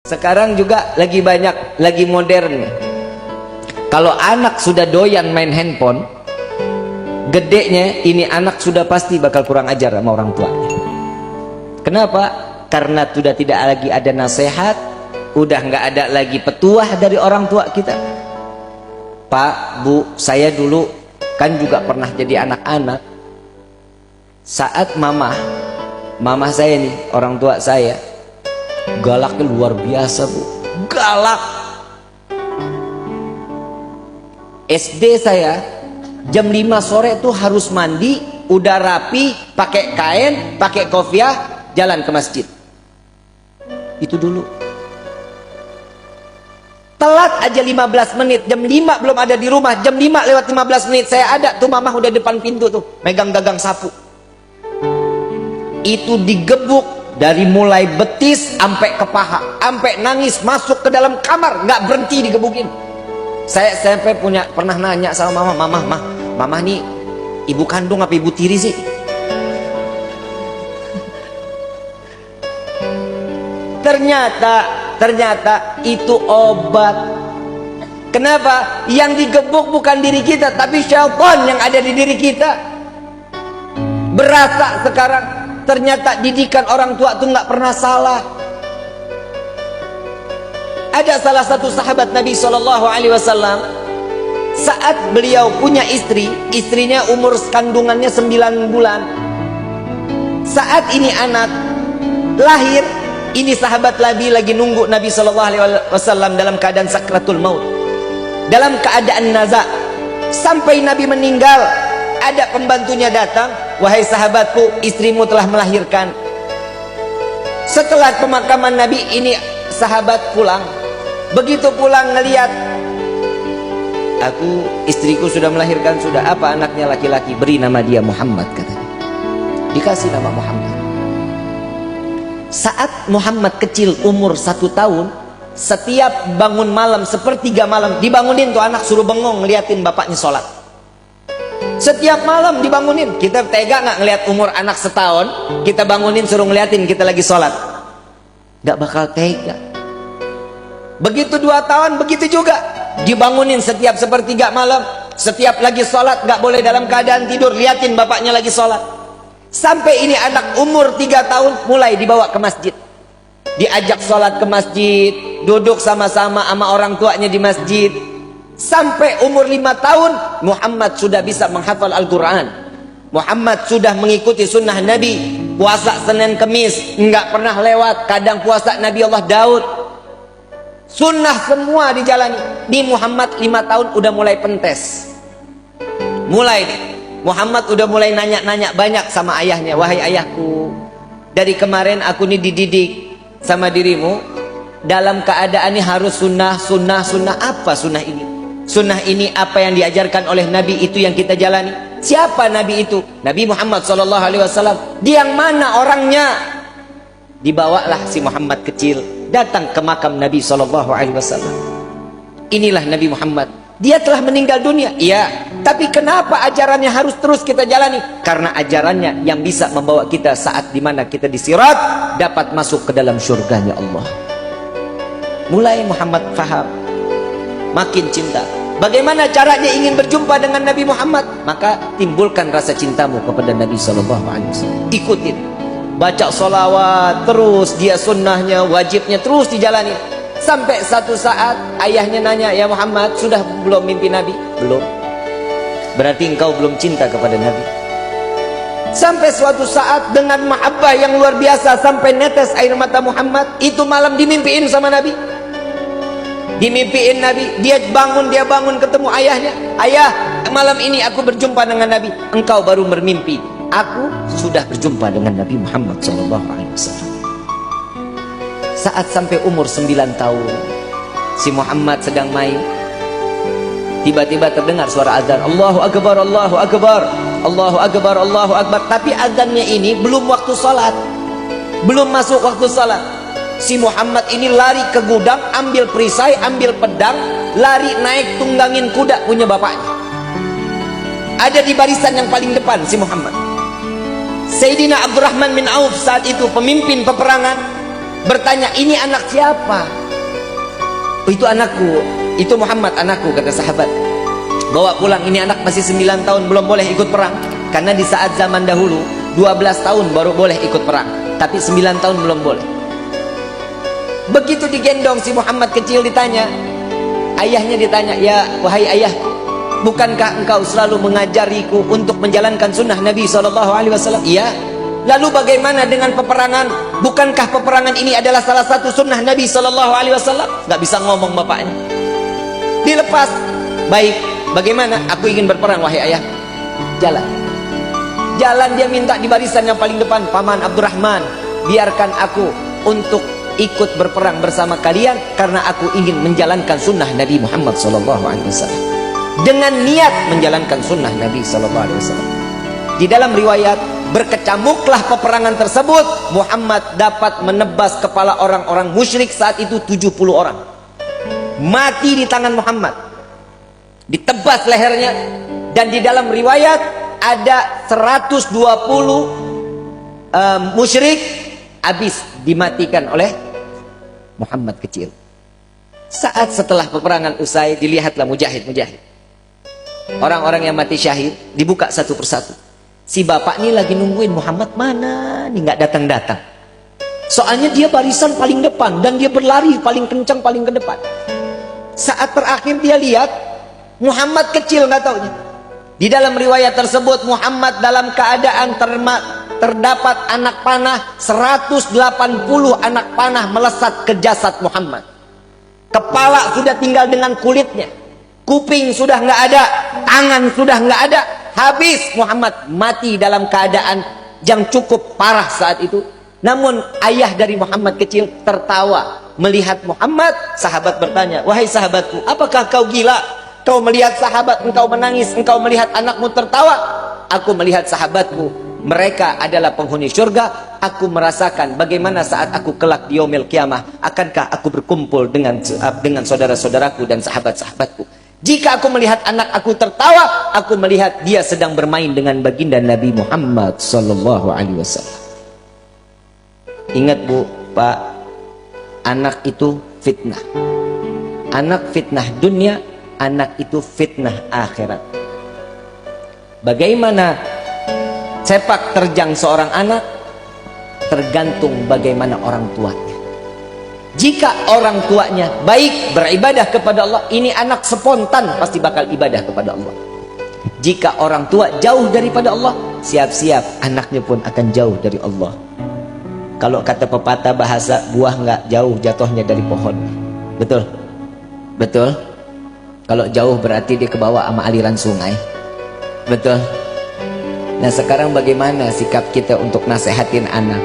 Sekarang juga lagi banyak, lagi modern. Kalau anak sudah doyan main handphone, gedenya ini anak sudah pasti bakal kurang ajar sama orang tuanya. Kenapa? Karena sudah tidak lagi ada nasihat, udah nggak ada lagi petuah dari orang tua kita. Pak, Bu, saya dulu kan juga pernah jadi anak-anak. Saat mama saya nih, orang tua saya, galaknya luar biasa, Bu. Galak. SD saya jam 5 sore tuh harus mandi, udah rapi, pakai kain, pakai kopiah, jalan ke masjid. Itu dulu. Telat aja 15 menit, jam 5 belum ada di rumah, jam 5 lewat 15 menit saya ada tuh, mamah udah depan pintu tuh, megang gagang sapu. Itu digebuk dari mulai betis sampai ke paha, sampai nangis masuk ke dalam kamar, nggak berhenti digebukin. Saya sampai pernah nanya sama mama nih ibu kandung apa ibu tiri sih? Ternyata itu obat. Kenapa? Yang digebuk bukan diri kita, tapi syaitan yang ada di diri kita. Berasa sekarang ternyata didikan orang tua itu nggak pernah salah. Ada salah satu sahabat Nabi SAW, saat beliau punya istri, istrinya umur kandungannya 9 bulan. Saat ini anak lahir, ini sahabat lagi nunggu Nabi SAW dalam keadaan sakratul maut, dalam keadaan naza. Sampai Nabi meninggal, ada pembantunya datang, wahai sahabatku, istrimu telah melahirkan. Setelah pemakaman Nabi, ini sahabat pulang. Begitu pulang ngelihat, istriku sudah melahirkan, sudah. Apa anaknya? Laki-laki. Beri nama dia Muhammad, katanya. Dikasih nama Muhammad. Saat Muhammad kecil umur 1 tahun, setiap bangun malam, sepertiga malam, dibangunin tuh anak, suruh bengong ngeliatin bapaknya sholat. Setiap malam dibangunin. Kita tega nggak ngeliat umur anak setahun, kita bangunin suruh ngeliatin kita lagi sholat? Nggak bakal tega. Begitu 2 tahun, begitu juga dibangunin setiap sepertiga malam, setiap lagi sholat, nggak boleh dalam keadaan tidur, liatin bapaknya lagi sholat. Sampai ini anak umur 3 tahun mulai dibawa ke masjid, diajak sholat ke masjid, duduk sama-sama sama orang tuanya di masjid. Sampai umur 5 tahun Muhammad sudah bisa menghafal Al-Quran. Muhammad sudah mengikuti sunnah Nabi. Puasa Senin Kemis nggak pernah lewat. Kadang puasa Nabi Allah Daud. Sunnah semua dijalani. Di Muhammad 5 tahun udah mulai pentes. Mulai nih, Muhammad udah mulai nanya-nanya banyak sama ayahnya. Wahai ayahku, dari kemarin aku nih dididik sama dirimu dalam keadaan ini harus sunnah. Apa sunnah ini? Sunnah ini apa yang diajarkan oleh Nabi, itu yang kita jalani. Siapa Nabi itu? Nabi Muhammad SAW. Dia yang mana orangnya? Dibawalah si Muhammad kecil datang ke makam Nabi SAW. Inilah Nabi Muhammad. Dia telah meninggal dunia, iya. Tapi kenapa ajarannya harus terus kita jalani? Karena ajarannya yang bisa membawa kita saat dimana kita di sirat dapat masuk ke dalam surganya Allah. Mulai Muhammad faham, makin cinta. Bagaimana caranya ingin berjumpa dengan Nabi Muhammad? Maka timbulkan rasa cintamu kepada Nabi SAW. Ikutin, baca sholawat terus, dia sunnahnya, wajibnya terus dijalani. Sampai satu saat ayahnya nanya, ya Muhammad, sudah belum mimpi Nabi? Belum. Berarti engkau belum cinta kepada Nabi. Sampai suatu saat dengan mahabbah yang luar biasa, sampai netes air mata Muhammad, itu malam dimimpiin sama Nabi. Dimimpiin Nabi, dia bangun ketemu ayahnya. Ayah, malam ini aku berjumpa dengan Nabi. Engkau baru bermimpi, aku sudah berjumpa dengan Nabi Muhammad SAW. Saat sampai umur 9 tahun, si Muhammad sedang main, tiba-tiba terdengar suara azan. Allahu Akbar, Allahu Akbar, Allahu Akbar, Allahu Akbar. Tapi azannya ini belum waktu salat, belum masuk waktu salat. Si Muhammad ini lari ke gudang, ambil perisai, ambil pedang, lari naik tunggangin kuda punya bapaknya. Ada di barisan yang paling depan si Muhammad. Sayyidina Abdurrahman bin Auf saat itu pemimpin peperangan. Bertanya, ini anak siapa? Oh, itu anakku, itu Muhammad anakku, kata sahabat. Bawa pulang, ini anak masih 9 tahun belum boleh ikut perang. Karena di saat zaman dahulu 12 tahun baru boleh ikut perang, tapi 9 tahun belum boleh. Begitu digendong si Muhammad kecil, ditanya, ayahnya ditanya, ya wahai ayah, bukankah engkau selalu mengajariku untuk menjalankan sunnah Nabi SAW? Iya. Lalu bagaimana dengan peperangan? Bukankah peperangan ini adalah salah satu sunnah Nabi SAW? Gak bisa ngomong bapaknya. Dilepas. Baik, bagaimana? Aku ingin berperang wahai ayah. Jalan. Jalan dia minta di barisan yang paling depan. Paman Abdurrahman, biarkan aku untuk ikut berperang bersama kalian, karena aku ingin menjalankan sunnah Nabi Muhammad SAW. Dengan niat menjalankan sunnah Nabi SAW. Di dalam riwayat, berkecamuklah peperangan tersebut. Muhammad dapat menebas kepala orang-orang musyrik saat itu 70 orang. Mati di tangan Muhammad, ditebas lehernya. Dan di dalam riwayat ada 120 musyrik habis dimatikan oleh Muhammad kecil. Saat setelah peperangan usai, dilihatlah mujahid-mujahid, orang-orang yang mati syahid, dibuka satu persatu. Si bapak ini lagi nungguin Muhammad mana nih, nggak datang-datang. Soalnya dia barisan paling depan dan dia berlari paling kencang paling ke depan. Saat terakhir dia lihat Muhammad kecil, nggak taunya. Di dalam riwayat tersebut, Muhammad dalam keadaan terdapat anak panah, 180 anak panah melesat ke jasad Muhammad. Kepala sudah tinggal dengan kulitnya, kuping sudah nggak ada, tangan sudah nggak ada. Habis Muhammad, mati dalam keadaan yang cukup parah saat itu. Namun ayah dari Muhammad kecil tertawa melihat Muhammad. Sahabat bertanya, wahai sahabatku, apakah kau gila? Kau melihat sahabat engkau menangis, engkau melihat anakmu tertawa. Aku melihat sahabatku, mereka adalah penghuni surga. Aku merasakan bagaimana saat aku kelak di yaumil qiyamah, akankah aku berkumpul dengan saudara-saudaraku dan sahabat-sahabatku. Jika aku melihat anak aku tertawa, aku melihat dia sedang bermain dengan baginda Nabi Muhammad SAW. Ingat Bu, Pak, anak itu fitnah. Anak fitnah dunia, anak itu fitnah akhirat. Bagaimana sepak terjang seorang anak tergantung bagaimana orang tuanya. Jika orang tuanya baik, beribadah kepada Allah, ini anak spontan pasti bakal ibadah kepada Allah. Jika orang tua jauh daripada Allah, siap-siap anaknya pun akan jauh dari Allah. Kalau kata pepatah bahasa, buah nggak jauh jatuhnya dari pohon. Betul? Betul? Kalau jauh berarti dia kebawa sama aliran sungai. Betul? Nah sekarang bagaimana sikap kita untuk nasehatin anak?